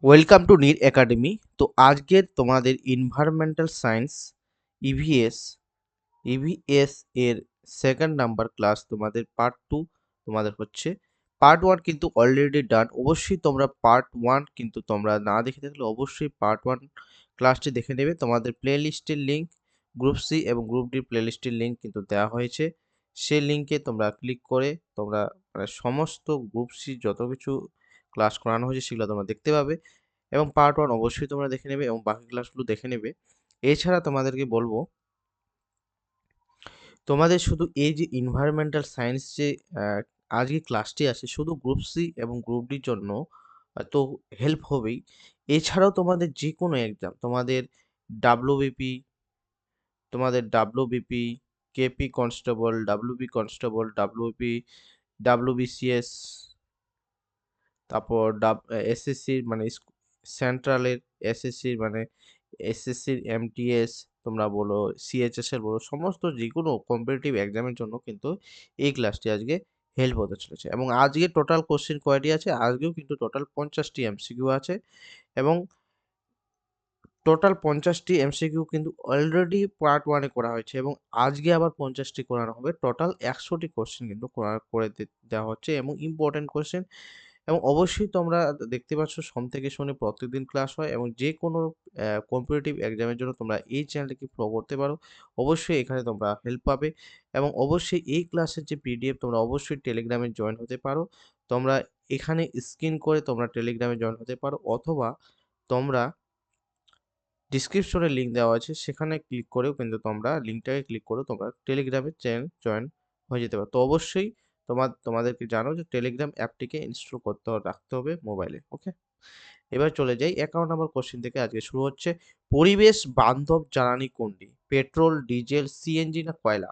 Welcome to Neer academy. তো আজকের তোমাদের এনভায়রনমেন্টাল সায়েন্স ইভিএস ইভিএস এর সেকেন্ড নাম্বার ক্লাস তোমাদের পার্ট 2 তোমাদের হচ্ছে। পার্ট 1 কিন্তু অলরেডি ডান। অবশ্যই তোমরা পার্ট 1 কিন্তু তোমরা না দেখে থাকলে অবশ্যই পার্ট 1 ক্লাসটি দেখে নেবে। তোমাদের প্লেলিস্টের লিংক গ্রুপ সি এবং গ্রুপ ডি প্লেলিস্টের লিংক কিন্তু দেওয়া হয়েছে। সেই লিংকে তোমরা ক্লিক করে তোমরা সমস্ত গ্রুপ সি যত কিছু ক্লাস করানো হয়েছে সেগুলো তোমরা দেখতে পাবে এবং পার্ট 1 অবশ্যই তোমরা দেখে নেবে এবং বাকি ক্লাসগুলো দেখে নেবে। এছাড়া তোমাদেরকে বলবো, তোমাদের শুধু এই যে এনভায়রনমেন্টাল সায়েন্স যে আজকে ক্লাসটি আছে শুধু গ্রুপ সি এবং গ্রুপ ডির জন্য তো হেল্প হবেই। এছাড়াও তোমাদের যে কোনো এক্সাম, তোমাদের WBP, KP constable, WB constable, WP, WBCS, তারপর এসএসসির মানে সেন্ট্রালের এসএসসির মানে এসএসসির এমটিএস তোমরা বলো, সিএইচএস এর বলো, সমস্ত যে কোনো কম্পিটিটিভ এক্সামের জন্য কিন্তু এই ক্লাসটি আজকে হেল্প হতে চলেছে। এবং আজকে টোটাল কোশ্চেন কয়টি আছে? আজকেও কিন্তু টোটাল 50টি এমসিকিউ আছে এবং টোটাল 50টি এমসিকিউ কিন্তু অলরেডি পার্ট 1 এ করা হয়েছে এবং আজকে আবার 50টি করানো হবে। টোটাল 100টি কোশ্চেন কিন্তু করে দেওয়া হচ্ছে এবং ইম্পর্টেন্ট কোশ্চেন। এবং অবশ্যই তোমরা দেখতে পাচ্ছ সোম থেকে শনি প্রত্যেকদিন ক্লাস হয় এবং যে কোনো কম্পিটিটিভ এক্সামের জন্য তোমরা এই চ্যানেলটিকে ফলো করতে পারো। অবশ্যই এখানে তোমরা হেল্প পাবে এবং অবশ্যই এই ক্লাসের যে পিডিএফ তোমরা অবশ্যই টেলিগ্রামে জয়েন হতে পারো। তোমরা এখানে স্ক্রিন করে তোমরা টেলিগ্রামে জয়েন হতে পারো অথবা তোমরা ডিসক্রিপশনে লিঙ্ক দেওয়া আছে সেখানে ক্লিক করেও কিন্তু তোমরা লিঙ্কটাকে ক্লিক করে তোমরা টেলিগ্রামের চ্যানেল জয়েন হয়ে যেতে পারো। তো অবশ্যই তোমাদেরকে জানো যে টেলিগ্রাম অ্যাপটিকে ইনস্টল করতে রাখতে হবে মোবাইলে। ওকে, এবার চলে যাই 51 নম্বর কোশ্চেন থেকে। আজকে শুরু হচ্ছে, পরিবেশ বান্ধব জ্বালানি কোনটি? পেট্রোল, ডিজেল, সিএনজি না কয়লা?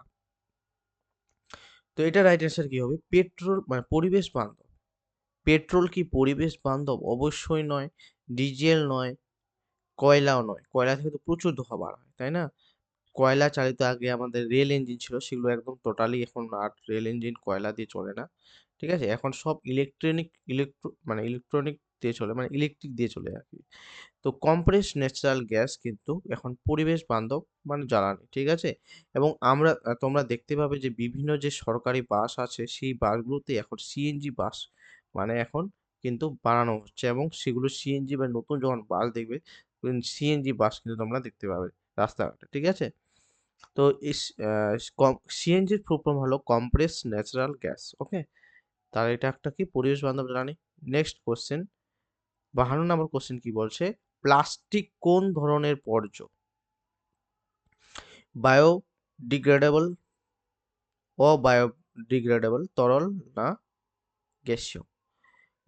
তো এটা রাইট অ্যান্সার কি হবে? পেট্রোল মানে পরিবেশ বান্ধব। পেট্রোল কি পরিবেশ বান্ধব? অবশ্যই নয়। ডিজেল নয়, কয়লাও নয়। কয়লা থেকে তো প্রচুর ধোঁয়া বার হয়, তাই না? কয়লা চালিত আগে আমাদের রেল ইঞ্জিন ছিল, সেগুলো একদম টোটালি এখন আর রেল ইঞ্জিন কয়লা দিয়ে চলে না। ঠিক আছে? এখন সব ইলেকট্রনিক দিয়ে চলে, মানে ইলেকট্রিক দিয়ে চলে আরকি। তো কম্প্রেসড ন্যাচারাল গ্যাস কিন্তু এখন পরিবেশ বান্ধব মানে জ্বালানি। ঠিক আছে? এবং তোমরা দেখতে পাবে যে বিভিন্ন যে সরকারি বাস আছে সেই বাসগুলোতে এখন সিএনজি বাস মানে এখন কিন্তু বানানো হচ্ছে এবং সেগুলো সিএনজি বা নতুন যখন বাস দেখবে সিএনজি বাস কিন্তু তোমরা দেখতে পাবে রাস্তাঘাটে। ঠিক আছে? তো ইস সিএনজির ফুল ফর্ম হলো কম্প্রেসড ন্যাচারাল গ্যাস। ওকে? তার এটা একটা কি পরিবেশ বান্ধব জ্বালানি। নেক্সট কোশ্চেন, 52 নম্বর কোশ্চেন কি বলছে? প্লাস্টিক কোন ধরনের বর্জ্য? বায়োডিগ্রেডেবল, অবায়োডিগ্রেডেবল, তরল না গ্যাসীয়?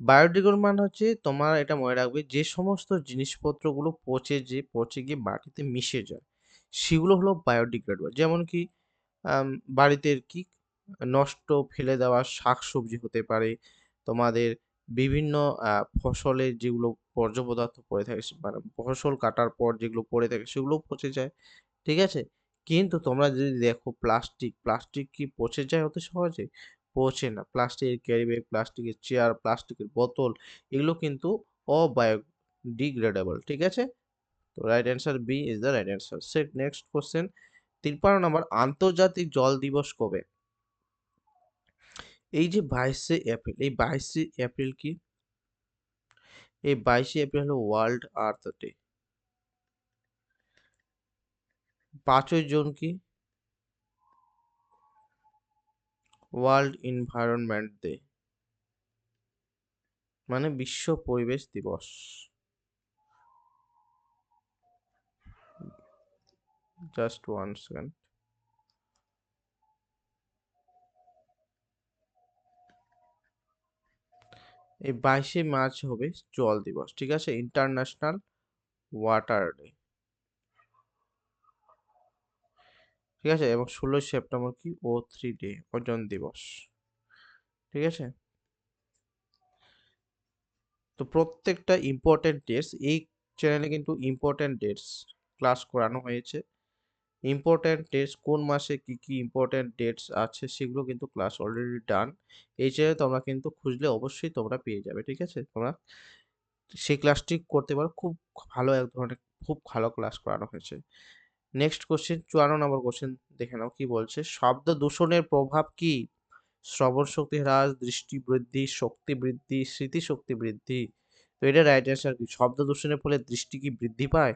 বায়োডিগ্রেডেবল মানে হচ্ছে, তোমার এটা মনে রাখবে, যে সমস্ত জিনিসপত্রগুলো পচে গিয়ে মাটিতে মিশে যায় সেগুলো হলো বায়োডিগ্রেডেবল। যেমন কি বাড়িতে কি নষ্ট ফেলে দেওয়া শাকসবজি হতে পারে, তোমাদের বিভিন্ন ফসলের যেগুলো বর্জ্য পদার্থ পড়ে থাকে মানে ফসল কাটার পর যেগুলো পড়ে থাকে সেগুলোও পচে যায়। ঠিক আছে? কিন্তু তোমরা যদি দেখো প্লাস্টিক কি পচে যায় অত সহজে? পচে না। প্লাস্টিকের ক্যারি ব্যাগ, প্লাস্টিকের চেয়ার, প্লাস্টিকের বোতল এগুলো কিন্তু অবায়োডিগ্রেডেবল। ঠিক আছে? তো right answer B is the right answer. Next question, 53 number, আন্তর্জাতিক জল দিবস কবে? এই যে 22শে এপ্রিল, এই 22শে এপ্রিল কি? এই 22শে এপ্রিল হলো ওয়ার্ল্ড আর্থ ডে। 5ই জুন কি? ওয়ার্ল্ড এনভায়রনমেন্ট ডে, মানে বিশ্ব পরিবেশ দিবস। Just one second. এই 22শে মার্চ হবে জল দিবস। ঠিক আছে? International water day. ঠিক আছে? এবং 16ই সেপ্টেম্বর কি? O3 ডে, ওজন দিবস। ঠিক আছে? তো প্রত্যেকটা ইম্পর্টেন্ট ডেটস এই চ্যানেলে কিন্তু ইম্পর্টেন্ট ডেটস ক্লাস করানো হয়েছে। ইম্পর্টেন্ট ডেটস কোন মাসে কি কি ইম্পর্টেন্ট ডেটস আছে সেগুলো কিন্তু ক্লাস অলরেডি ডান। এই চ্যানেলে তোমরা কিন্তু খুঁজলে অবশ্যই তোমরা পেয়ে যাবে। ঠিক আছে? তোমরা সেই ক্লাসটি করতে পারো। খুব ভালো এক ধরনের খুব ভালো ক্লাস করানো হয়েছে। নেক্সট কোয়েশ্চেন ৫৪ নম্বর কোয়েশ্চেন দেখে নাও কি বলছে? শব্দ দূষণের প্রভাব কি? শ্রবণ শক্তি হ্রাস, দৃষ্টি বৃদ্ধি, শক্তি বৃদ্ধি, স্মৃতিশক্তি বৃদ্ধি। তো এটার রাইট অ্যান্সার কি? শব্দ দূষণের ফলে দৃষ্টি কি বৃদ্ধি পায়?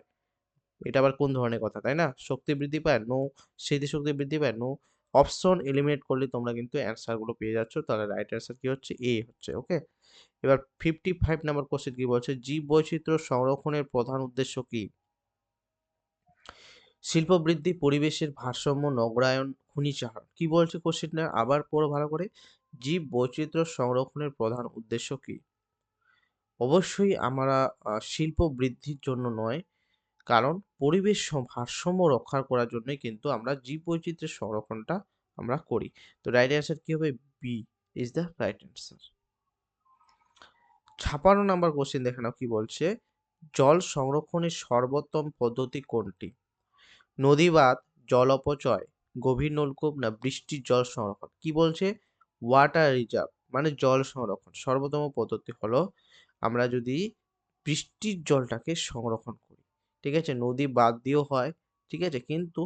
এটা আবার কোন ধরনের কথা, তাই না? শক্তি বৃদ্ধি পায়? নো। স্মৃতিশক্তি বৃদ্ধি পায়? নো। অপশন এলিমিনেট করলে তোমরা কিন্তু অ্যান্সার গুলো পেয়ে যাচ্ছ। তাহলে রাইট অ্যান্সার কি হচ্ছে? এ হচ্ছে। ওকে? এবার ৫৫ নাম্বার কোয়েশ্চেন কি বলছে? জীববৈচিত্র্য সংরক্ষণের প্রধান উদ্দেশ্য কি? শিল্প বৃদ্ধি, পরিবেশের ভারসাম্য, নগরায়ন, খনিজাহার। কি বলছে কোশ্চেনটা? আবার পড়ো ভালো করে। জীব বৈচিত্র্য সংরক্ষণের প্রধান উদ্দেশ্য কি? অবশ্যই আমরা শিল্প বৃদ্ধির জন্য নয়, কারণ পরিবেশ ভারসাম্য রক্ষা করার জন্যই কিন্তু আমরা জীব বৈচিত্র্যের সংরক্ষণটা আমরা করি। তো রাইট অ্যান্সার কি হবে? B is the right answer. ৫৬ number question দেখে নাও কি বলছে? জল সংরক্ষণের সর্বোত্তম পদ্ধতি কোনটি? নদীবাঁধ, জল অপচয়, গভীর নলকূপ না বৃষ্টির জল সংরক্ষণ? কি বলছে? ওয়াটার রিজার্ভ মানে জল সংরক্ষণ। সর্বোত্তম পদ্ধতি হলো আমরা যদি বৃষ্টির জলটাকে সংরক্ষণ করি। ঠিক আছে? নদী বাঁধ দিয়েও হয়। ঠিক আছে? কিন্তু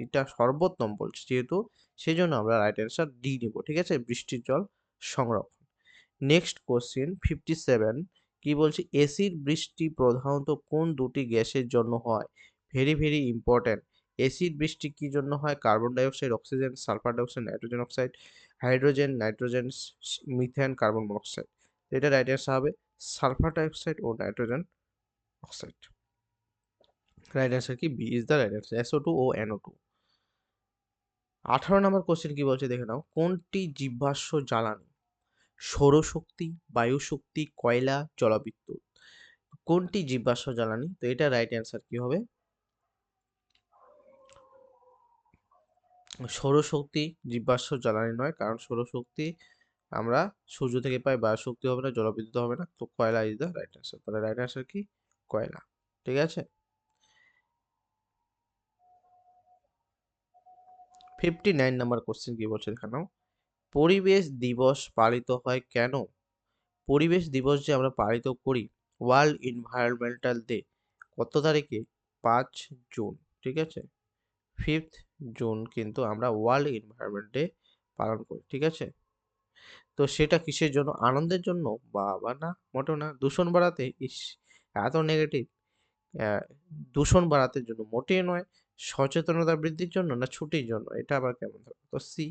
এটা সর্বোত্তম বলছে যেহেতু সেজন্য আমরা রাইট অ্যান্সার ডি নিব। ঠিক আছে? বৃষ্টির জল সংরক্ষণ। নেক্সট কোশ্চেন 57 কি বলছে? এসিড বৃষ্টি প্রধানত কোন দুটি গ্যাসের জন্য হয়? Very very important. এসিড বৃষ্টি কি জন্য হয়? Carbon dioxide, oxygen, sulphur dioxide, nitrogen oxide, hydrogen, nitrogen, methane, carbon monoxide. এটা রাইট অ্যান্সার হবে সালফার ডাই অক্সাইড ও নাইট্রোজেন অক্সাইড। রাইট অ্যান্সার কি? B is the right answer. SO2 ও NO2। 18 number question কি বলছে দেখে নাও। কোনটি জীবাশ্ম জ্বালানি? সৌরশক্তি, বায়ুশক্তি, কয়লা, জলবিদ্যুৎ। কোনটি জীবাশ্ম জ্বালানি? তো এটা রাইট অ্যান্সার কি হবে? সৌরশক্তি জীবাশ্ম জ্বালানি নয়, কারণ সৌরশক্তি আমরা সূর্য থেকে পাই, বায়ুশক্তি হবে না, জলবিদ্যুৎ হবে না। তো কয়লা ইজ দ্য রাইট অ্যান্সার। তাহলে রাইট অ্যান্সার কি? কয়লা। ঠিক আছে? 59 নাম্বার কোশ্চেন কি বলছে দেখে নাও। পরিবেশ দিবস পালিত হয় কেন? পরিবেশ দিবস যে আমরা পালিত করি, ওয়ার্ল্ড এনভায়রনমেন্টাল ডে, কত তারিখে? 5 জুন। ঠিক আছে? 5th জুন কিন্তু আমরা ওয়ার্ল্ড এনভায়রনমেন্ট ডে পালন করি। ঠিক আছে? তো সেটা কিসের জন্য? আনন্দের জন্য? বাবা না, মোটেও না। দূষণ বাড়াতে? ইস! এত নেগেটিভ। অ্যা দূষণ বাড়াতে জন্য মোটেই নয়। সচেতনতা বৃদ্ধির জন্য না ছুটির জন্য? এটা আবার কেমন হলো? তো সি।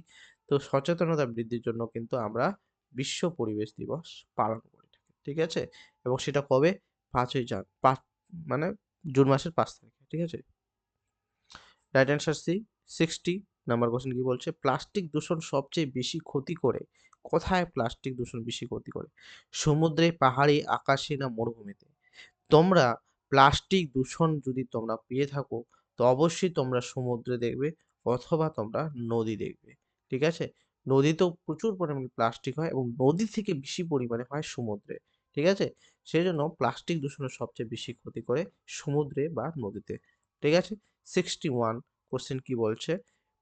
তো সচেতনতা বৃদ্ধির জন্য কিন্তু আমরা বিশ্ব পরিবেশ দিবস পালন করে থাকি। ঠিক আছে? এবং সেটা কবে? ৫ই মানে জুন মাসের ৫ তারিখে। ঠিক আছে? Right answer C. 60 number question কি বলছে? প্লাস্টিক দূষণ সবচেয়ে বেশি ক্ষতি করে। কোথায় প্লাস্টিক দূষণ বেশি ক্ষতি করে? সমুদ্রে, পাহাড়ে, আকাশে না মরুভূমিতে? তোমরা প্লাস্টিক দূষণ যদি তোমরা পেয়ে থাকো, তো অবশ্যই তোমরা সমুদ্রে দেখবে অথবা তোমরা নদী দেখবে। ঠিক আছে? নদীতেও প্রচুর পরিমাণে প্লাস্টিক হয় এবং নদী থেকে বেশি পরিমাণে হয় সমুদ্রে। ঠিক আছে? সেজন্য প্লাস্টিক দূষণের সবচেয়ে বেশি ক্ষতি করে সমুদ্রে বা নদীতে। ঠিক আছে? 61 কোশ্চেন কি বলছে?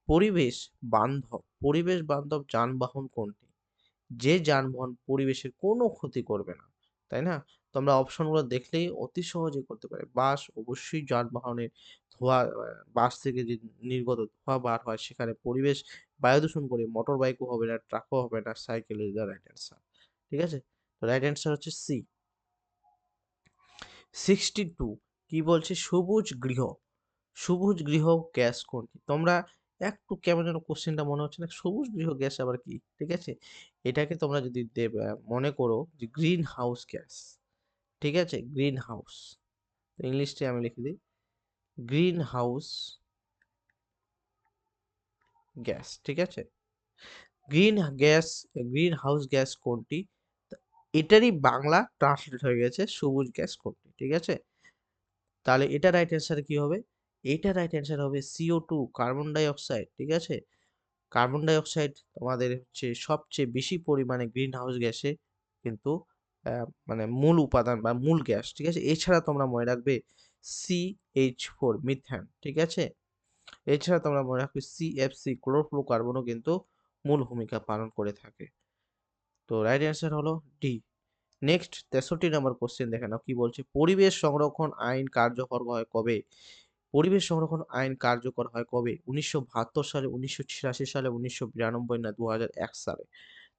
পরিবেশ বান্ধব যানবাহন কোনটি? যে যানবাহন পরিবেশের কোনো ক্ষতি করবে না। তাই না? তোমরা অপশনগুলো দেখলেই অতি সহজেই করতে পারে। বাস অবশ্যই যানবাহনের ধোঁয়া বাস থেকে যে নির্গত ধোঁয়া বার হয় সেখানে পরিবেশ বায়ু দূষণ করে। মোটর বাইকও হবে না, ট্রাকও হবে না, cycle is the right answer. ঠিক আছে? তো রাইট অ্যান্সার হচ্ছে সি। 62 কি বলছে? সবুজ গৃহ গ্যাস কোনটি? তোমরা একটু কেমন যেন কোশ্চেনটা মনে হচ্ছে না? সবুজ গৃহ গ্যাস আবার কি? ঠিক আছে? এটাকে তোমরা যদি মনে করো যে গ্রিন হাউস গ্যাস। ঠিক আছে? Green house. ইংলিশটাই আমি লিখে দিই। Green house gas. ঠিক আছে? Green gas green house gas কোনটি? তা এটারই বাংলা ট্রান্সলেট হয়ে গেছে সবুজ গ্যাস কোনটি? ঠিক আছে? তাহলে এটা রাইট অ্যান্সার কি হবে? এইটা রাইট অ্যান্সার হবে CO2 কার্বন ডাই অক্সাইড। ঠিক আছে? কার্বন ডাই অক্সাইড তোমাদের হচ্ছে সবচেয়ে বেশি পরিমাণে গ্রিন হাউস গ্যাসে কিন্তু মানে মূল উপাদান বা মূল গ্যাস। ঠিক আছে? এছাড়া তোমরা মনে রাখবে CH4 মিথেন। ঠিক আছে? এছাড়া তোমরা মনে রাখবে CFC ক্লোরোফ্লোরোকার্বনও কিন্তু মূল ভূমিকা পালন করে থাকে। তো রাইট অ্যান্সার হলো ডি। নেক্সট 63 নম্বর কোশ্চেন দেখে নাও কি বলছে, পরিবেশ সংরক্ষণ আইন কার্যকর হয় কবে? পরিবেশ সংরক্ষণ আইন কার্যকর হয় কবে? 1972 সালে, 1986 সালে, 1992 না 2001 সালে?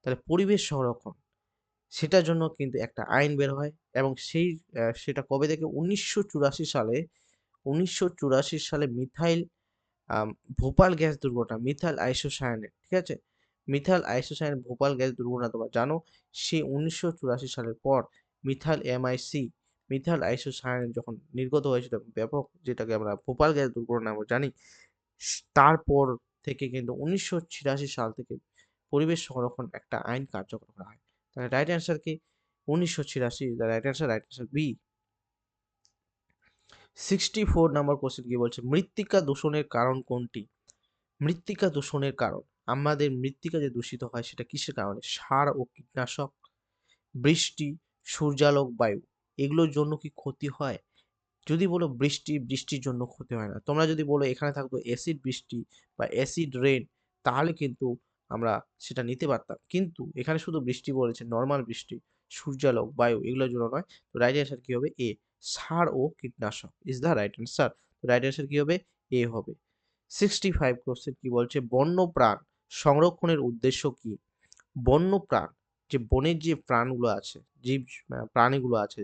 তাহলে পরিবেশ সংরক্ষণ সেটার জন্য কিন্তু একটা আইন বের হয় এবং সেটা কবে থেকে? 1984 সালে, 1984 সালে আম ভোপাল গ্যাস দুর্ঘটনা, মিথাইল আইসোসায়ানেট, ঠিক আছে? মিথাইল আইসোসায়ানেট ভোপাল গ্যাস দুর্ঘটনা তোমরা জানো। সেই 1984 সালের পর মিথাইল এমআইসি, মিথাইল আইসোসায়ানেট যখন নির্গত হয়েছিল ব্যাপক, যেটাকে আমরা ভোপাল গ্যাস দুর্ঘটনা আমরা জানি। তারপর থেকে কিন্তু 1986 সাল থেকে পরিবেশ সংরক্ষণ একটা আইন কার্যকর করা হয়। তাহলে রাইট অ্যান্সার কি? 1986 the right answer B. 64 number question কি বলছে? মৃত্তিকা দূষণের কারণ কোনটি? মৃত্তিকা দূষণের কারণ। আমাদের মৃত্তিকা যে দূষিত হয় সেটা কিসের কারণে? সার ও কীটনাশক, বৃষ্টি, সূর্যালোক, বায়ু। এগুলোর জন্য কি ক্ষতি হয়? যদি বলো বৃষ্টির জন্য ক্ষতি হয় না। তোমরা যদি বলো এখানে থাকতো অ্যাসিড বৃষ্টি বা অ্যাসিড রেইন, তাহলে কিন্তু আমরা সেটা নিতে পারতাম। কিন্তু এখানে শুধু বৃষ্টি বলেছে, নরমাল বৃষ্টি, সূর্যালোক, বায়ু এগুলোর জন্য নয়। তো রাইট অ্যান্সার কি হবে? এ। সার ও কীটনাশক ইজ দ্য রাইট অ্যান্সার। তো রাইট অ্যান্সার কি হবে? এ হবে। 65 কোয়েশ্চেন কি বলছে? বন্যপ্রাণ সংরক্ষণের উদ্দেশ্য কি? বন্যপ্রাণ, যে বনের যে প্রাণগুলো আছে, জীব প্রাণীগুলো আছে,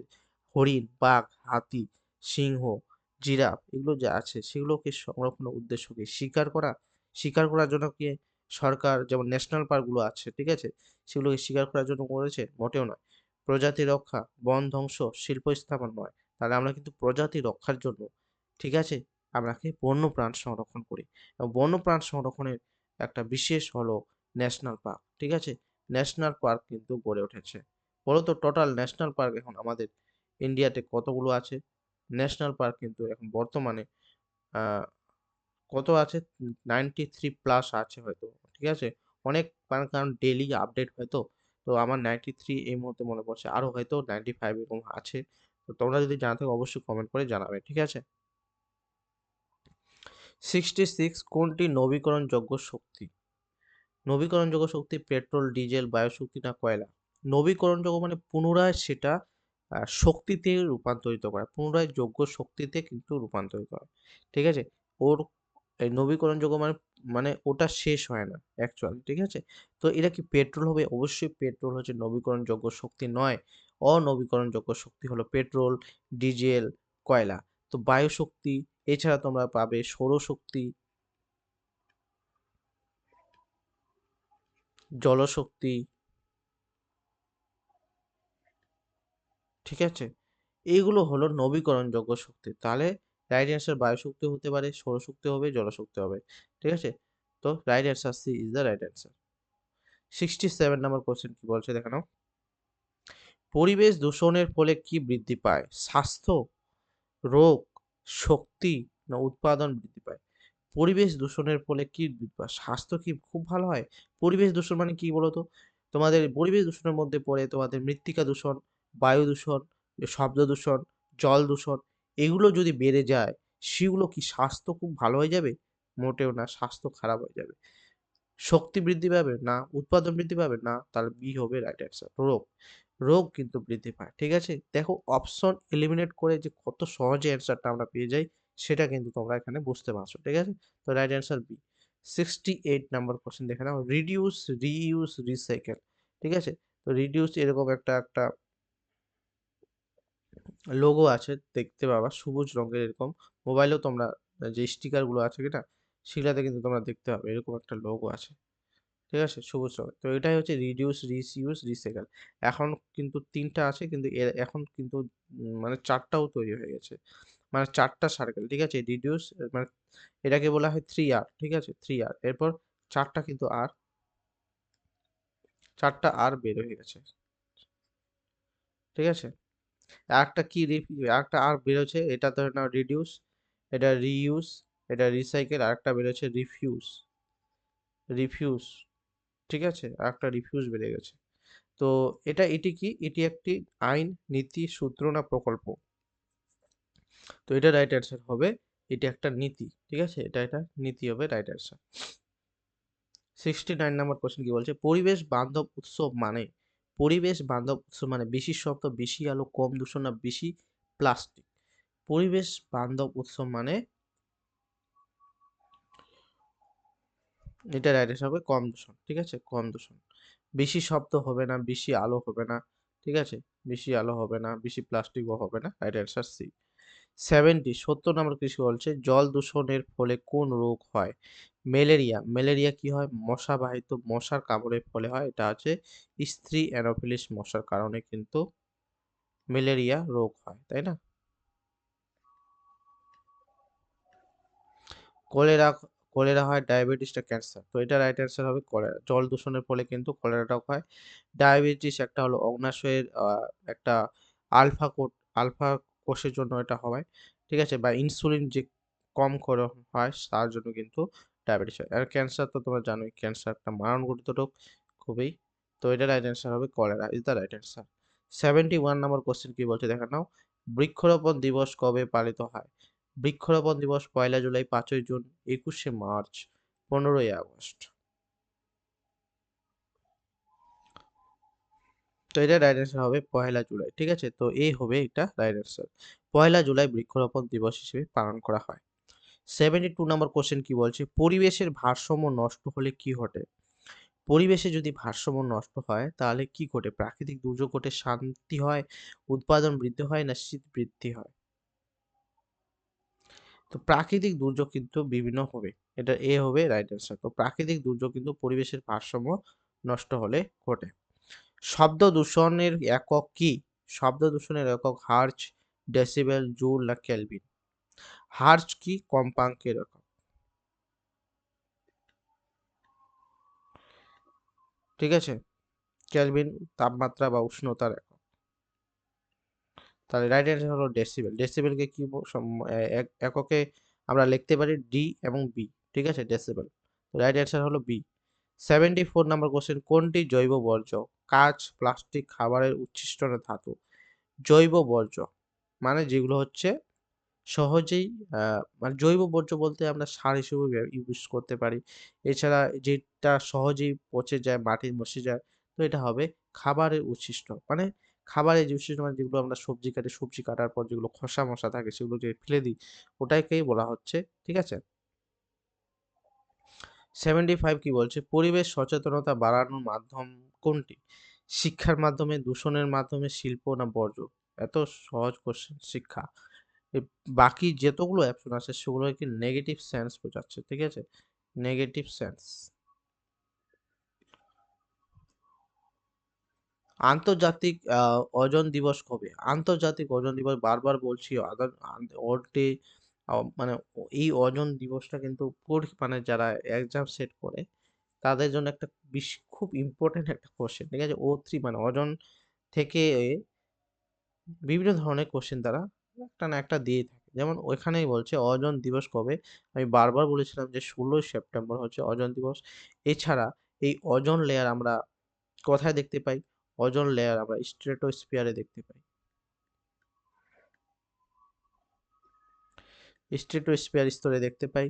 হরিণ, বাঘ, হাতি, সিংহ, জিরাফ এগুলো যে আছে সেগুলোকে সংরক্ষণের উদ্দেশ্য কি? শিকার করা? শিকার করার জন্য কি সরকার যেমন ন্যাশনাল পার্ক গুলো আছে, ঠিক আছে? সেগুলোকে শিকার করার জন্য করেছে? মোটেও নয়। প্রজাতি রক্ষা, বন ধ্বংস, শিল্প স্থাপন নয়। তাহলে আমরা কিন্তু প্রজাতি রক্ষার জন্য, ঠিক আছে, আমরা কি বন্যপ্রাণ সংরক্ষণ করি। এবং বন্যপ্রাণ সংরক্ষণের একটা বিশেষ হলো ন্যাশনাল পার্ক, ঠিক আছে? ন্যাশনাল পার্ক কিন্তু গড়ে উঠেছে। বলো তো টোটাল ন্যাশনাল পার্ক এখন আমাদের ইন্ডিয়াতে কতগুলো আছে? ন্যাশনাল পার্ক কিন্তু এখন বর্তমানে আ কত আছে? 93 প্লাস আছে হয়তো। ঠিক আছে? অনেক কারণ ডেইলি আপডেট হয় তো। তো আমার 93 এই মুহূর্তে মনে পড়ছে। আরো হয়তো 95 এরকম আছে। তো তোমরা যদি জানা থাকে অবশ্যই কমেন্ট করে জানাবে। ঠিক আছে? 66 কোনটি নবীকরণযোগ্য শক্তি? নবীকরণযোগ্য শক্তি পেট্রোল, ডিজেল, বায়ুশক্তি না কয়লা? নবীকরণযোগ্য মানে পুনরায় সেটা শক্তিতে রূপান্তরিত করা। পুনরায় যোগ্য শক্তিতে কিন্তু রূপান্তরিত করা। ঠিক আছে? ওর এই নবীকরণযোগ্য মানে মানে ওটা শেষ হয় না অ্যাকচুয়ালি, ঠিক আছে? তো এটা কি পেট্রোল হবে? অবশ্যই পেট্রোল হচ্ছে নবীকরণযোগ্য শক্তি নয়। অনবীকরণযোগ্য শক্তি হলো পেট্রোল, ডিজেল, কয়লা। তো বায়ুশক্তি, এছাড়া তোমরা পাবে সৌরশক্তি, জলশক্তি, ঠিক আছে? এইগুলো হলো নবীকরণযোগ্য শক্তি। তাহলে রাইট অ্যান্সার বায়ুশক্তি হতে পারে, সৌরশক্তি হবে, জলশক্তি হবে। ঠিক আছে? তো right answer C is the right answer. 67 number question কি বলছে দেখে নাও। পরিবেশ দূষণের ফলে কি বৃদ্ধি পায়? স্বাস্থ্য, রোগ, শক্তি না উৎপাদন বৃদ্ধি পায়? পরিবেশ দূষণের ফলে কি বৃদ্ধি পায়? স্বাস্থ্য কি খুব ভালো হয়? পরিবেশ দূষণ মানে কি বলতো? তোমাদের পরিবেশ দূষণের মধ্যে পড়ে তোমাদের মৃত্তিকা দূষণ, বায়ু দূষণ, শব্দ দূষণ, জল দূষণ। এগুলো যদি বেড়ে যায়, সেগুলো কি স্বাস্থ্য খুব ভালো হয়ে যাবে? মোটেও না, স্বাস্থ্য খারাপ হয়ে যাবে। শক্তি বৃদ্ধি পাবে? না। উৎপাদন বৃদ্ধি পাবে? না। তাহলে বি হবে রাইট অ্যান্সার। রোগ। রোগ কিন্তু বৃদ্ধি পায়। ঠিক আছে? দেখো অপশন এলিমিনেট করে যে কত সহজে অ্যান্সারটা আমরা পেয়ে যাই, সেটা কিন্তু তোমরা এখানে বুঝতে পারছো। ঠিক আছে? তো right answer B. 68 number question দেখে নাও। Reduce, reuse, recycle. ঠিক আছে? তো রিডিউস এরকম একটা লোগো আছে, দেখতে পাবা সবুজ রঙের এরকম। মোবাইলেও তোমরা যে স্টিকার গুলো আছে কিনা, সেগুলাতে কিন্তু তোমরা দেখতে পাবে এরকম একটা লোগো আছে। ঠিক আছে? সবুজ রঙের। তো এটাই হচ্ছে রিডিউস, রিসইউজ, রিসাইকেল। এখন কিন্তু ৩ টা আছে, কিন্তু এখন কিন্তু মানে ৪ টাও তৈরি হয়ে গেছে। মানে ৪ টা সার্কেল, ঠিক আছে? রিডিউস মানে এটাকে বলা হয় 3R, ঠিক আছে? 3R। এরপর ৪ টা কিন্তু আর, ৪ টা আর বের হয়ে গেছে। ঠিক আছে? আরেকটা কি আরেকটা আর বেরোচ্ছে, এটা ধরে নাও রিডিউস, এটা রিইউজ, এটা রিসাইকেল, আরেকটা বেরোচ্ছে রিফিউজ, রিফিউজ, ঠিক আছে? আরেকটা রিফিউজ বেরিয়ে গেছে। তো এটি কি? এটি একটি আইন, নীতি, সূত্র না প্রকল্প? তো এটা রাইট অ্যান্সার হবে, এটি একটা নীতি। ঠিক আছে? এটা নীতি হবে রাইট অ্যান্সার। 69 নাম্বার কোয়েশ্চেন কি বলছে? পরিবেশ বান্ধব উৎসব মানে? পরিবেশ বান্ধব উৎস মানে বেশি শব্দ, বেশি আলো, কম দূষণ না বেশি প্লাস্টিক? পরিবেশ বান্ধব উৎস মানে এটা রাইট অ্যান্সার হবে কম দূষণ। ঠিক আছে? কম দূষণ। বেশি শব্দ হবে না, বেশি আলো হবে না। ঠিক আছে? বেশি আলো হবে না, বেশি প্লাস্টিকও হবে না। Right answer C. 70 ৭০ নম্বর কৃষি বলছে জল দূষণের ফলে কোন রোগ হয়? ম্যালেরিয়া। ম্যালেরিয়া কি হয়? মশাবাহিত মশার কামড়ের ফলে হয়। এটা হচ্ছে স্ত্রী অ্যানোফিলিস মশার কারণে কিন্তু ম্যালেরিয়া রোগ হয়। তাই না? কলেরা কলেরা হয় ডায়াবেটিসটা ক্যান্সার। তো এটা রাইট অ্যান্সার হবে কলেরা। জল দূষণের ফলে কিন্তু কলেরাটাও হয়। ডায়াবেটিস একটা হলো অগ্ন্যাশয়ের একটা আলফা কোড আলফা কোষের জন্য এটা হয়। ঠিক আছে? বা ইনসুলিন যে কম করে হয় তার জন্য কিন্তু ডায়াবেটিস হয়। আর ক্যান্সার তো তোমরা জানোই ক্যান্সার একটা মারণঘটিত রোগ খুবই। তো এটা রাইট অ্যান্সার হবে cholera is the right answer. 71 number question কি বলছে দেখে নাও। বৃক্ষরোপণ দিবস কবে পালিত হয়? বৃক্ষরোপণ দিবস ১লা জুলাই, ৫ই জুন, ২১শে মার্চ, ১৫ই আগস্ট। তো এটা রাইট অ্যান্সার হবে ১লা জুলাই। ঠিক আছে? তো এই হবে এটা রাইট অ্যান্সার। ১লা জুলাই বৃক্ষরোপণ দিবস হিসেবে পালন করা হয়। 72 নম্বর কোয়েশ্চেন কি বলছে? পরিবেশের ভারসাম্য নষ্ট হলে কি ঘটে? পরিবেশে যদি ভারসাম্য নষ্ট হয় তাহলে কি ঘটে? প্রাকৃতিক দুর্যোগ ঘটে, শান্তি হয়, উৎপাদন বৃদ্ধি হয় না শীত বৃদ্ধি হয়? তো প্রাকৃতিক দুর্যোগ কিন্তু বিভিন্ন হবে। এটা এ হবে রাইট অ্যান্সার। তো প্রাকৃতিক দুর্যোগ কিন্তু পরিবেশের ভারসাম্য নষ্ট হলে ঘটে। শব্দ দূষণের একক কি? শব্দ দূষণের একক হার্জ, ডেসিবেল, জুল না কেলভিন? হার্জ কি? কম্পাঙ্কের একক। ঠিক আছে? কেলভিন তাপমাত্রা বা উষ্ণতার একক। তাহলে রাইট অ্যান্সার হলো ডেসিবেল। ডেসিবেলকে কি এককে আমরা লিখতে পারি ডি এবং বি। ঠিক আছে? ডেসিবেল। রাইট অ্যান্সার হলো বি। 74 নাম্বার কোয়েশ্চেন কোনটি জৈব বর্জ্য? কাঁচ, প্লাস্টিক, খাবারের উচ্ছিষ্ট না ধাতু? জৈব বর্জ্য মানে যেগুলো হচ্ছে সহজেই আ মানে জৈব বর্জ্য বলতে আমরা সার হিসেবেও ইউজ করতে পারি। এছাড়া যেটা সহজেই পচে যায়, মাটি মিশে যায়, তো এটা হবে খাবারের উচ্ছিষ্ট। মানে খাবারের যে উচ্ছিষ্ট মানে যেগুলো আমরা সবজি কাটি, সবজি কাটার পর যেগুলো খোসা-মোসা থাকে সেগুলো যে ফেলে দিই, ওটাকেই বলা হচ্ছে। ঠিক আছে? 75 কি বলছে? পরিবেশ সচেতনতা বাড়ানোর মাধ্যম কোনটি? শিক্ষার মাধ্যমে, দূষণের মাধ্যমে, শিল্প না বর্জ্য? এত সহজ কোয়েশ্চেন শিক্ষা। এ বাকি যতগুলো অপশন আছে সেগুলো কি নেগেটিভ সেন্স বোঝাচ্ছে। ঠিক আছে? Negative sense. আন্তর্জাতিক ওজন দিবস কবে? আন্তর্জাতিক ওজন দিবস বারবার বলছি অল ডে মানে এই ওজন দিবসটা কিন্তু মানে যারা এক্সাম সেট করে তাদের জন্য একটা খুব ইম্পোর্টেন্ট একটা কোয়েশ্চেন। ঠিক আছে? O3 মানে ওজন থেকে বিভিন্ন ধরনের কোয়েশ্চেন তারা একটা না একটা দিয়েই থাকে। যেমন ওইখানেই বলছে অজন দিবস কবে? আমি বারবার বলেছিলাম যে ১৬ই সেপ্টেম্বর হচ্ছে অজন দিবস। এছাড়া এই ওজোন লেয়ার আমরা কোথায় দেখতে পাই? ওজোন লেয়ার আমরা স্ট্র্যাটোস্ফিয়ার এ দেখতে পাই। স্ট্র্যাটোস্ফিয়ার স্তরে দেখতে পাই।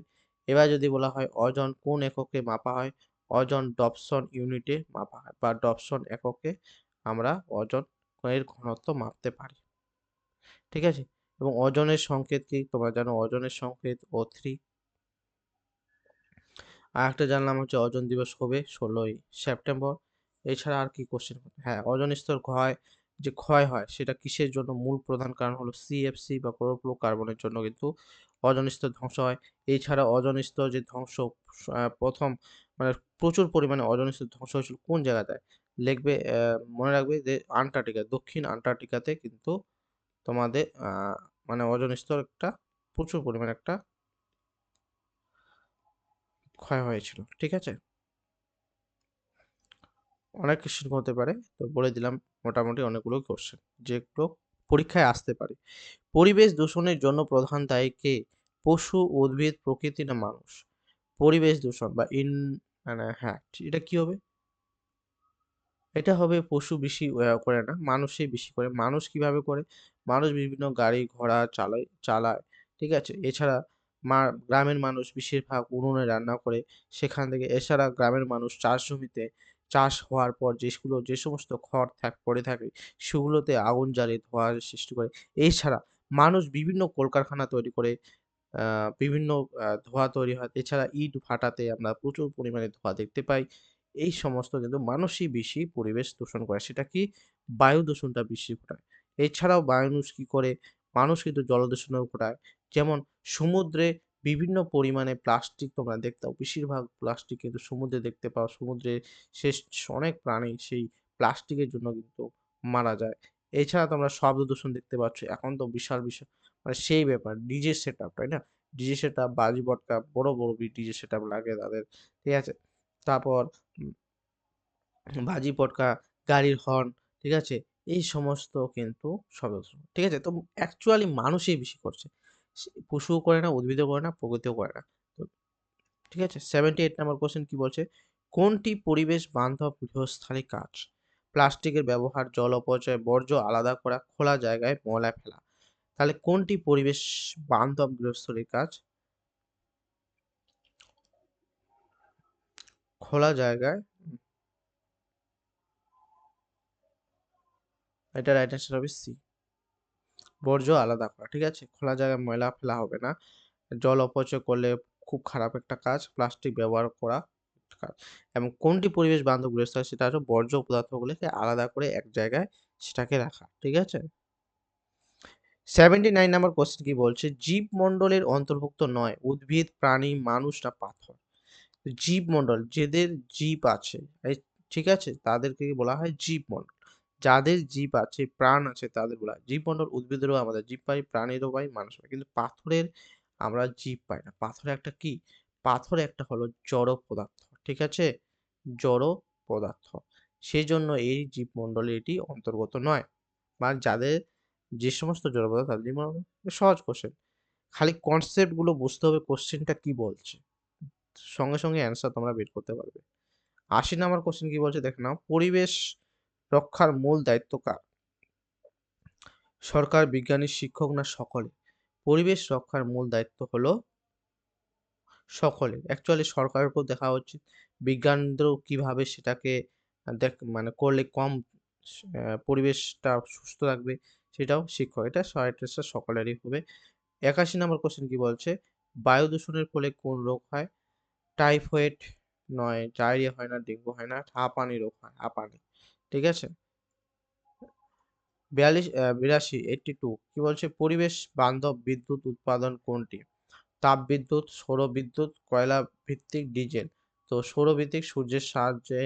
এবার যদি বলা হয় ওজন কোন এককে মাপা হয়? ওজন ডপসন ইউনিটে মাপা হয় বা ডপসন এককে আমরা ওজন এর ঘনত্ব মাপতে পারি। ঠিক আছে? এবং ওজনের সংকেত কি? তোমরা জানো ওজনের সংকেত O3। আরেকটা জানলাম হচ্ছে ওজন দিবস কবে? ১৬ই সেপ্টেম্বর। এছাড়া আর কি কোয়েশ্চেন হ্যাঁ, ওজোন স্তর ক্ষয় হয় সেটা কিসের জন্য? মূল প্রধান কারণ হলো CFC বা ক্লোরোফ্লোরোকার্বনের জন্য কিন্তু ওজোন স্তর ধ্বংস হয়। এছাড়া ওজোন স্তর যে ধ্বংস ১ম মানে প্রচুর পরিমাণে ওজোন স্তর ধ্বংস হয়েছিল কোন জায়গাটায়? লিখবে মনে রাখবে যে আন্টার্কটিকা, দক্ষিণ আন্টার্কটিকাতে কিন্তু তোমাদের মানে ওজোন স্তর একটা প্রচুর পরিমাণে একটা ক্ষয় হয়েছিল। ঠিক আছে? অনেক কোয়েশ্চেন হতে পারে। তো বলে দিলাম মোটামুটি অনেকগুলো কোয়েশ্চেন যেগুলো পরীক্ষায় আসতে পারে। পরিবেশ দূষণের জন্য প্রধান দায়ী কে? পশু, উদ্ভিদ, প্রকৃতি না মানুষ? পরিবেশ দূষণ বা মানে হ্যাঁ, এটা কি হবে? এটা হবে পশু বেশি করে না, মানুষই বেশি করে। মানুষ কিভাবে করে? মানুষ বিভিন্ন গাড়ি ঘোড়া চালায়। ঠিক আছে? এছাড়া গ্রামের মানুষ বেশিরভাগ উনুনে রান্না করে। সেখান থেকে এছাড়া গ্রামের মানুষ চাষ জমিতে চাষ হওয়ার পর যে সমস্ত খড় পড়ে থাকে সেগুলোতে আগুন জ্বালিয়ে ধোঁয়ার সৃষ্টি করে। এছাড়া মানুষ বিভিন্ন কলকারখানা তৈরি করে আ বিভিন্ন ধোঁয়া তৈরি হয়। এছাড়া ইট ভাটাতে আমরা প্রচুর পরিমাণে ধোঁয়া দেখতে পাই। এই সমস্ত কিন্তু মানুষই বেশি পরিবেশ দূষণ করে। সেটা কি? বায়ু দূষণটা বেশি ঘটায়। এছাড়াও মানুষ কি করে? মানুষ কিন্তু জলদূষণও ঘটায়। যেমন সমুদ্রে বিভিন্ন পরিমাণে প্লাস্টিক তোমরা দেখতে পাও। বেশিরভাগ প্লাস্টিক কিন্তু সমুদ্রে দেখতে পাও। সমুদ্রে শেষ অনেক প্রাণী সেই প্লাস্টিকের জন্য কিন্তু মারা যায়। এছাড়া তোমরা শব্দ দূষণ দেখতে পাচ্ছ। এখন তো বিশাল মানে সেই ব্যাপার ডিজে সেটআপ, তাই না? ডিজে সেটআপ, বাজি পটকা বড় ডিজে সেটআপ লাগে তাদের। ঠিক আছে? তারপর বাজি পটকা, গাড়ির হর্ন, ঠিক আছে? এই সমস্ত কিন্তু শব্দদূষণ। ঠিক আছে? তো অ্যাকচুয়ালি মানুষই বেশি করছে। পশুও করে না, উদ্ভিদও করে না, প্রকৃতিও করে না। তো ঠিক আছে? 78 নাম্বার কোয়েশ্চেন কি বলছে? কোনটি পরিবেশ বান্ধব গৃহস্থালী কাজ? প্লাস্টিকের ব্যবহার, জল অপচয়, বর্জ্য আলাদা করা, খোলা জায়গায় ময়লা ফেলা। তাহলে কোনটি পরিবেশ বান্ধব গৃহস্থালী কাজ? খোলা জায়গায় এটা রাইট অ্যান্সার হবে সি। বর্জ্য আলাদা করা। ঠিক আছে? খোলা জায়গায় ময়লা ফেলা হবে না। জল অপচয় করলে খুব খারাপ একটা কাজ। প্লাস্টিক ব্যবহার করা কাজ। এবং কোনটি পরিবেশ বান্ধব গৃহস্থালী সেটা হচ্ছে বর্জ্য পদার্থগুলোকে আলাদা করে এক জায়গায় সেটাকে রাখা। ঠিক আছে? 79 নাম্বার কোয়েশ্চেন কি বলছে? জীবমণ্ডলের অন্তর্ভুক্ত নয় উদ্ভিদ, প্রাণী, মানুষ না পাথর? জীবমণ্ডল যাদের জীব আছে, ঠিক আছে? তাদেরকে বলা হয় জীবমণ্ডল। যাদের জীব আছে, প্রাণ আছে তাদের বলা হয় জীবমণ্ডল। উদ্ভিদেরও আমাদের জীব পাই, প্রাণীরও পাই, মানুষও পাই। কিন্তু পাথরের আমরা জীব পাই না। পাথর একটা কি? পাথর একটা হলো জড় পদার্থ। ঠিক আছে? জড় পদার্থ। সেজন্য এই জীবমণ্ডলে এটি অন্তর্গত নয়। বা যাদের যে সমস্ত জড় পদার্থ তাদের জীবমণ্ডল সহজ কোয়েশ্চেন। খালি কনসেপ্ট গুলো বুঝতে হবে কোয়েশ্চেনটা কি বলছে। সঙ্গে অ্যান্সার তোমরা বের করতে পারবে। ৮০ নাম্বার কোয়েশ্চেন কি বলছে দেখে নাও। পরিবেশ রক্ষার মূল দায়িত্ব কার? সরকার, বিজ্ঞানী, শিক্ষক না সকলে? পরিবেশ রক্ষার মূল দায়িত্ব হলো সকলের। অ্যাকচুয়ালি সরকারের উপর দেখা উচিত। বিজ্ঞানীদেরও কিভাবে সেটাকে মানে করলে কম পরিবেশটা সুস্থ থাকবে সেটাও শিক্ষক। এটা এটা সকলেরই হবে। ৮১ নাম্বার কোয়েশ্চেন কি বলছে? বায়ু দূষণের ফলে কোন রোগ হয়? টাইফয়েড নয়, ডায়রিয়া হয় না, ডেঙ্গু হয় না, হাঁপানি রোগ হয়, হাঁপানি। ঠিক আছে? ৮২ কি বলছে? পরিবেশ বান্ধব বিদ্যুৎ উৎপাদন কোনটি? তাপবিদ্যুৎ, সৌরবিদ্যুৎ, কয়লা ভিত্তিক ডিজেল। তো সৌরভিত্তিক সূর্যের সাহায্যে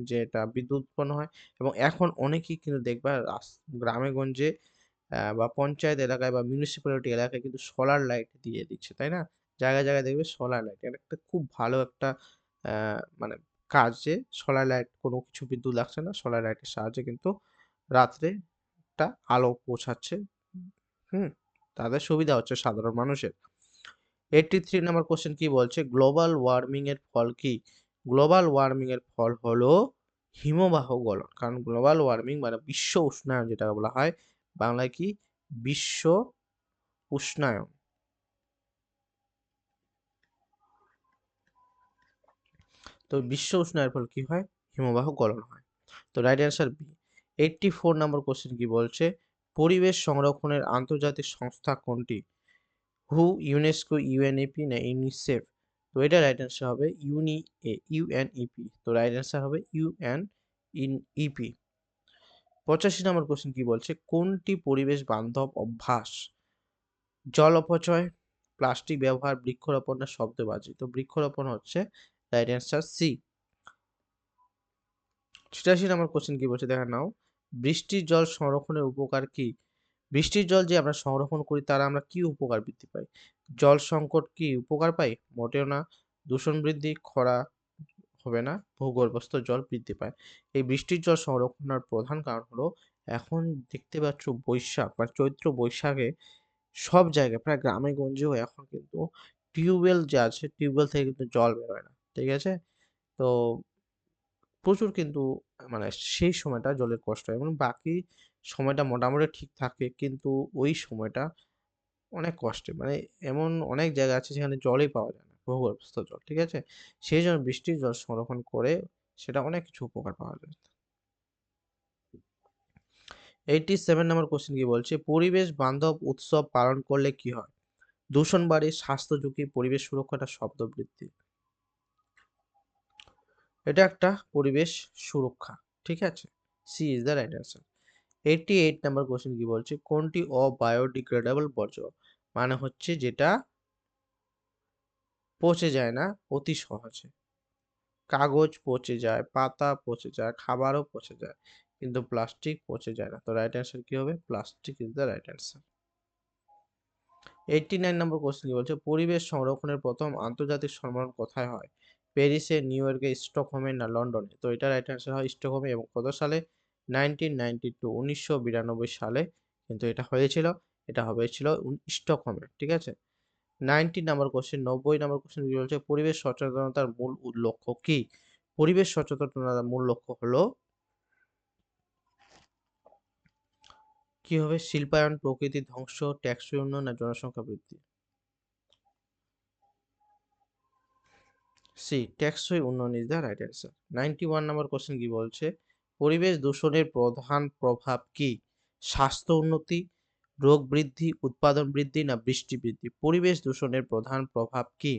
যেটা বিদ্যুৎ উৎপন্ন হয় এবং এখন অনেকেই কিন্তু দেখবা গ্রামে-গঞ্জে বা পঞ্চায়েত এলাকায় বা মিউনিসিপ্যালিটি এলাকায় কিন্তু সোলার লাইট দিয়ে দিচ্ছে, তাই না? জায়গায় দেখবে সোলার লাইট। এটা একটা খুব ভালো একটা অ্যা মানে কাজ যে সোলার লাইট কোনো কিছু বিদ্যুৎ লাগছে না। সোলার লাইটের সাহায্যে কিন্তু রাত্রে একটা আলো পৌঁছাচ্ছে। হুম? তাদের সুবিধা হচ্ছে সাধারণ মানুষের। 83 নাম্বার কোয়েশ্চেন কি বলছে? গ্লোবাল ওয়ার্মিং এর ফল কি? গ্লোবাল ওয়ার্মিং এর ফল হলো হিমবাহ গলন। কারণ গ্লোবাল ওয়ার্মিং মানে বিশ্ব উষ্ণায়ন যেটাকে বলা হয়, বাংলায় কি? বিশ্ব উষ্ণায়ন। তো বিশ্ব উষ্ণায়নের ফলে কি হয়? হিমবাহ গলন হয়। তো right answer B. 84 number question কি বলছে? পরিবেশ সংরক্ষণের আন্তর্জাতিক সংস্থা কোনটি? হু, ইউনেস্কো, ইউএনইপি না ইউনিসেফ? তো এটা রাইট অ্যান্সার হবে ইউএনইপি। তো রাইট অ্যান্সার হবে ইউএনইপি। 85 নম্বর কোশ্চেন কি বলছে? কোনটি পরিবেশ বান্ধব অভ্যাস? জল অপচয়, প্লাস্টিক ব্যবহার, বৃক্ষরোপণ না শব্দবাজি? তো বৃক্ষরোপণ হচ্ছে রাইট অ্যান্সার সি। ৮৬ নম্বর কোশ্চেন কি বলছে দেখে নাও। বৃষ্টির জল সংরক্ষণের উপকার কি? বৃষ্টির জল যে আমরা সংরক্ষণ করি তারা আমরা কি উপকার বৃদ্ধি পাই? জল সংকট কি উপকার পাই? মোটেও না। দূষণ বৃদ্ধি, খরা হবে না, ভূগর্ভস্থ জল বৃদ্ধি পায়। এই বৃষ্টির জল সংরক্ষণের প্রধান কারণ হলো এখন দেখতে পাচ্ছ বৈশাখ বা চৈত্র বৈশাখে সব জায়গায় প্রায় গ্রামে গঞ্জেও এখন কিন্তু টিউবওয়েল যে আছে টিউবওয়েল থেকে কিন্তু জল বেরোয় না। ঠিক আছে? তো প্রচুর কিন্তু মানে সেই সময়টা জলের কষ্ট হয় এবং বাকি সময়টা মোটামুটি ঠিক থাকে কিন্তু ওই সময়টা অনেক কষ্টের। মানে এমন অনেক জায়গা আছে যেখানে জলই পাওয়া যায় না, ভূগর্ভস্থ জল। ঠিক আছে? সেইজন্য বৃষ্টির জল সংরক্ষণ করে সেটা অনেক কিছু উপকার পাওয়া যায়। 87 নম্বর কোশ্চেন কি বলছে, পরিবেশ বান্ধব উৎসব পালন করলে কি হয়? দূষণ বাড়ে, স্বাস্থ্য ঝুঁকি, পরিবেশ সুরক্ষাটা শব্দ বৃদ্ধি। এটা একটা পরিবেশ সুরক্ষা। ঠিক আছে? C is the right answer. 88 number question কি বলছে, কোনটি অবায়োডিগ্রেডেবল বর্জ্য? মানে হচ্ছে যেটা পচে যায় না অতি সহজে। কাগজ পচে যায়, পাতা পচে যায়, খাবারও পচে যায়। কিন্তু প্লাস্টিক পচে যায় না। তো রাইট অ্যান্সার কি হবে? Plastic is the right answer. 89 number question কি বলছে, পরিবেশ সংরক্ষণের প্রথম আন্তর্জাতিক সম্মেলন কোথায় হয়? প্যারিসে, নিউ ইয়র্কে, স্টকহোমে না লন্ডনে? তো এটা রাইট অ্যান্সার হয় স্টকহোমে, এবং কত সালে? 1992 1992 সালে কিন্তু এটা হয়েছিল। এটা হয়েছিল স্টকহোমে। ঠিক আছে? 90 নাম্বার কোশ্চেন, 90 নাম্বার কোশ্চেন কি বলছে, পরিবেশ সচেতনতার মূল লক্ষ্য কি? পরিবেশ সচেতনতার মূল লক্ষ্য হলো কি হবে? শিল্পায়ন, প্রকৃতি ধ্বংস, টেকসই উন্নয়ন না জনসংখ্যা বৃদ্ধি? সি, টেকসই উন্নয়ন is the right answer. 91 number question কি বলছে, পরিবেশ দূষণের প্রধান প্রভাব কি? স্বাস্থ্য উন্নতি, রোগ বৃদ্ধি, উৎপাদন বৃদ্ধি না বৃষ্টি বৃদ্ধি? পরিবেশ দূষণের প্রধান প্রভাব কি?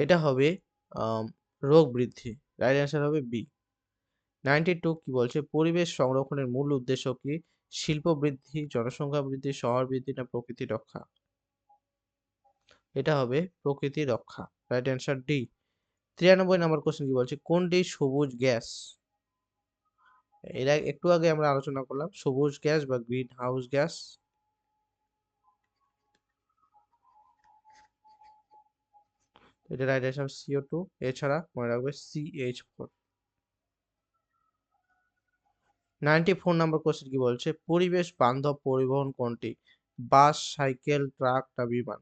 এটা হবে রোগ বৃদ্ধি। রাইট অ্যান্সার হবে বি। 92 কি বলছে, পরিবেশ সংরক্ষণের মূল উদ্দেশ্য কি? শিল্প বৃদ্ধি, জনসংখ্যা বৃদ্ধি, শহর বৃদ্ধি না প্রকৃতি রক্ষা? এটা হবে প্রকৃতি রক্ষা। Right answer D. 93 নম্বর কোশ্চেন কি বলছে, কোনটি সবুজ গ্যাস? এরা একটু আগে আমরা আলোচনা করলাম, সবুজ গ্যাস বা গ্রিন হাউস গ্যাস। এটা রাইট অ্যান্সার CO2। এছাড়া মনে রাখবে CH4। 94 নম্বর কোশ্চেন কি বলছে, পরিবেশ বান্ধব পরিবহন কোনটি? বাস, সাইকেল, ট্রাক না বিমান?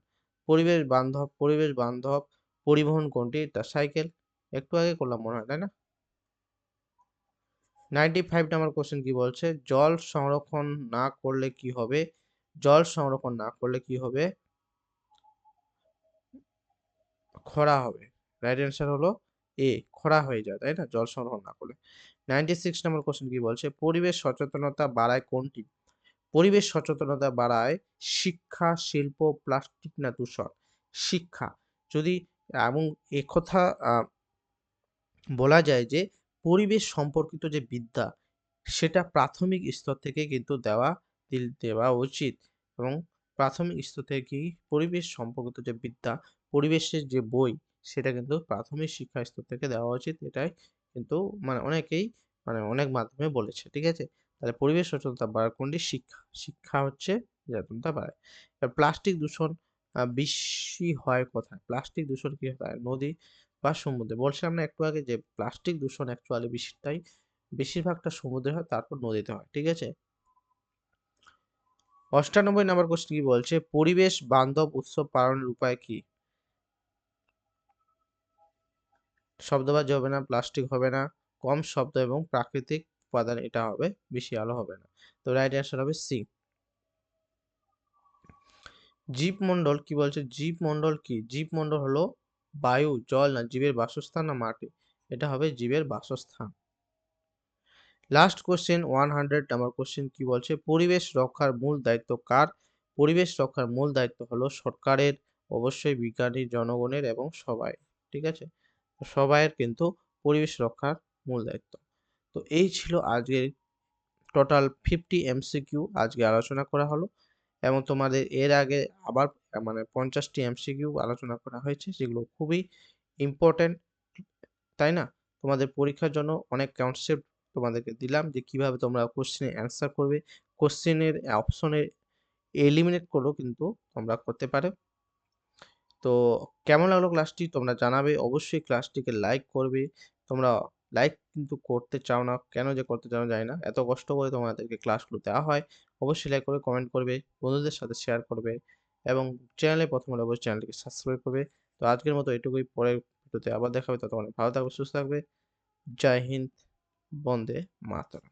পরিবেশ বান্ধব পরিবহন কোনটি? তা সাইকেল। একটু আগে করলাম মনে হয়, তাই না? 95 নম্বর কোশ্চেন কি বলছে, জল সংরক্ষণ না করলে কি হবে? জল সংরক্ষণ না করলে কি হবে? খরা হবে। রাইট অ্যান্সার হলো এ, খরা হয়ে যায়, তাই না? জল সংরক্ষণ না করলে। 96 নম্বর কোশ্চেন কি বলছে, পরিবেশ সচেতনতা বাড়ায় কোনটি? পরিবেশ সচেতনতা বাড়ায় শিক্ষা, শিল্প, প্লাস্টিক না দূষণ? শিক্ষা। যদি এবং একথা বলা যায় যে পরিবেশ সম্পর্কিত যে বিদ্যা, সেটা প্রাথমিক স্তর থেকে কিন্তু দেওয়া উচিত, এবং প্রাথমিক স্তর থেকেই পরিবেশ সম্পর্কিত যে বিদ্যা, পরিবেশের যে বই, সেটা কিন্তু প্রাথমিক শিক্ষা স্তর থেকে দেওয়া উচিত। এটাই কিন্তু মানে অনেকেই মানে অনেক মাধ্যমে বলেছে। ঠিক আছে? তাহলে পরিবেশ সচেতনতা বাড়ার কোনটি? শিক্ষা। শিক্ষা হচ্ছে সচেতনতা বাড়ায়। প্লাস্টিক দূষণ বেশি হয় কোথায়? প্লাস্টিক দূষণ কি হয়? নদী বা সমুদ্রে। বলছিলাম না একটু আগে যে প্লাস্টিক দূষণ অ্যাকচুয়ালি বেশিরভাগটা সমুদ্রে হয়, তারপর নদীতে হয়। ঠিক আছে? 98 নম্বর কোশ্চেন কি বলছে, পরিবেশ বান্ধব উৎসব পালনের উপায় কি? শব্দবাজি হবে না, প্লাস্টিক হবে না, কম শব্দ এবং প্রাকৃতিক উপাদান এটা হবে, বেশি আলো হবে না। তো রাইট অ্যান্সার হবে সি। জীবমণ্ডল কি বলছে, জীবমণ্ডল কি? জীবমণ্ডল হলো বায়ু, জল না জীবের বাসস্থান না মাটি? এটা হবে জীবের বাসস্থান। লাস্ট কোশ্চেন 100 নাম্বার কোশ্চেন কি বলছে, পরিবেশ রক্ষার মূল দায়িত্ব কার? পরিবেশ রক্ষার মূল দায়িত্ব হলো সরকারের, অবশ্যই বিজ্ঞানী, জনগণের এবং সবাই। ঠিক আছে? সবাইয়ের কিন্তু পরিবেশ রক্ষার মূল দায়িত্ব। তো এই ছিল আজকের টোটাল 50 MCQ আজকে আলোচনা করা হলো, এবং তোমাদের এর আগে আবার মানে 50টি MCQ আলোচনা করা হয়েছে, যেগুলো খুবই ইম্পর্টেন্ট, তাই না? তোমাদের পরীক্ষার জন্য অনেক কনসেপ্ট তোমাদেরকে দিলাম যে কিভাবে তোমরা কোশ্চেনের অ্যান্সার করবে। কোশ্চেনের অপশনের এলিমিনেট করেও কিন্তু তোমরা করতে পারো। তো কেমন লাগলো ক্লাসটি তোমরা জানাবে। অবশ্যই ক্লাসটিকে লাইক করবে। তোমরা লাইক কিন্তু করতে চাও না। কেন যে করতে চাও না জানি না। এত কষ্ট করে তোমাদেরকে ক্লাসগুলো দেওয়া হয়। অবশ্যই লাইক করবে, কমেন্ট করবে, বন্ধুদের সাথে শেয়ার করবে, এবং চ্যানেলে প্রথম হলে অবশ্যই চ্যানেলটিকে সাবস্ক্রাইব করবে। তো আজকের মতো এটুকুই। পরের ভিডিওতে আবার দেখা হবে। ততক্ষণ ভালো থাকবে, সুস্থ থাকবে। জয় হিন্দ, বন্দে মাতরম।